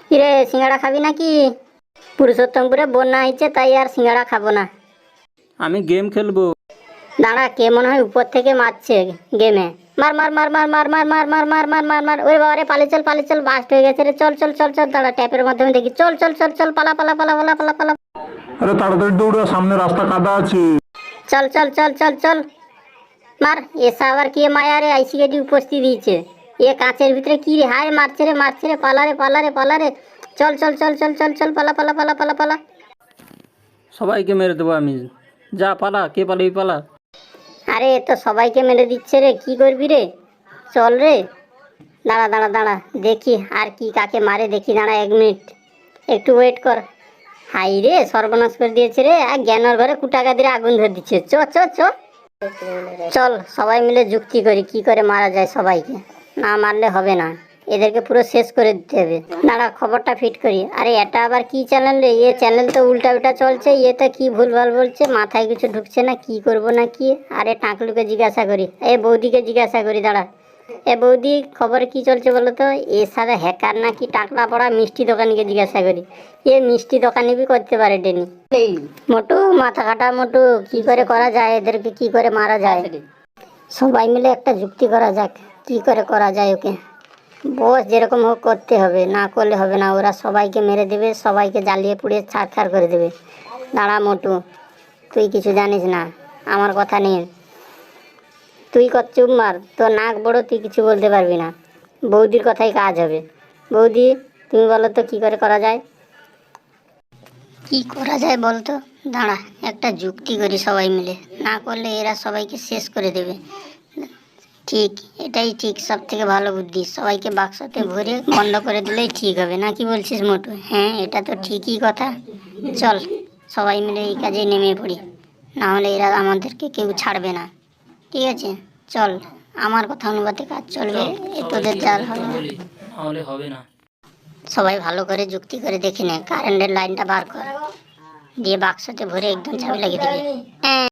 কিরে সিঙ্গাড়া খাবি নাকি? পুরুষোত্তমপুরে বন্যা হয়েছে তাই আর সিঙ্গাড়া খাবো না। আমি গেম খেলবো। দাঁড়া, কে মনে হয় উপর থেকে মারছে গেমে। মার মার মার মার মার মার মার মার মার মার মার মার ওরে বাবা রে, পালিয়ে চল বাস্ট হয়ে গেছে রে। চল চল চল চল দাঁড়া, ট্যাপের মাধ্যমে দেখি। চল চল চল চল পালা পালা পালা পালা পালা পালা। আরে তাড়াতাড়ি দৌড়া, সামনে রাস্তা কাদা আছে। চল চল চল চল চল মার। এসা আবার কি মায়া রে, আইসিকেটি উপস্থিত দিয়েছে। এ কাঁচের ভিতরে কি রে, হায় মারছে রে, পালা রে পালা রে পালা রে। চল চল চল চল চল চল পালা পালা পালা পালা পালা। সবাইকে মেরে দেবো আমি। যা পালা, কে পালাবি পালা। আরে এ তো সবাইকে মেরে দিচ্ছে রে, কি করবি রে? চল রে, দাঁড়া দাঁড়া দাঁড়া, দেখি আর কি কাকে মারে দেখি। দাঁড়া 1 মিনিট, একটু ওয়েট কর। হাই রে, সর্বনাশ করে দিয়েছে রে। আর জ্ঞানর ঘরে কুটাকা দিয়ে আগুন ধরে দিচ্ছে। চ চ চ চল সবাই মিলে যুক্তি করি কি করে মারা যায় সবাইকে। না মারলে হবে না, এদেরকে পুরো শেষ করে দিতে হবে। দাঁড়া খবরটা ফিট করি। আরে এটা আবার কি চ্যানেল রে? এ চ্যানেল তো উল্টা উল্টা চলছে। এটা কি ভুলভাল বলছে, মাথায় কিছু ঢুকছে না, কি করব না কি। আরে টাকলুকে জিজ্ঞাসা করি, এ বৌদিকে জিজ্ঞাসা করি। দাঁড়া, এ বৌদি খবর কি চলছে বলো তো? এর সাথে হ্যাকার নাকি টাকলা পড়া মিষ্টি দোকানিকে জিজ্ঞাসা করি। এ মিষ্টি দোকানি বি করতে পারে ডেনি। মোটু মাথা কাটা মোটু, কি করে করা যায় এদেরকে, কি করে মারা যায়? সবাই মিলে একটা যুক্তি করা যাক, কি করে করা যায় ওকে। বস যেরকম হোক করতে হবে, না করলে হবে না। ওরা সবাইকে মেরে দেবে, সবাইকে জ্বালিয়ে পুড়িয়ে ছাড়খাড় করে দেবে। দাঁড়া মোটু, তুই কিছু জানিস না, আমার কথা নিয়ে তুই কর চুপ মার। তোর নাক বড়, তুই কিছু বলতে পারবি না। বৌদির কথাই কাজ হবে। বৌদি তুমি বলো তো কি করে করা যায়? কি করা যায় বলতো? দাঁড়া একটা যুক্তি করি সবাই মিলে, না করলে এরা সবাইকে শেষ করে দেবে। ঠিক, এটাই ঠিক, সব থেকে ভালো বুদ্ধি। সবাইকে বাক্সতে ভরে বন্ধ করে দিলেই ঠিক হবে, না কি বলছিস মোটু? হ্যাঁ এটা তো ঠিকই কথা। চল সবাই মিলে এই কাজে নেমে পড়ি, না হলে এরা আমাদেরকে কেউ ছাড়বে না। ঠিক আছে চল, আমার কথা অনুপাতে কাজ চলবে, এ তোদের জাল হবে না। নাহলে হবে না। সবাই ভালো করে যুক্তি করে দেখে নে, কারেন্টের লাইনটা বার কর, দিয়ে বাক্সতে ভরে একদম চাবি লাগিয়ে দিবি।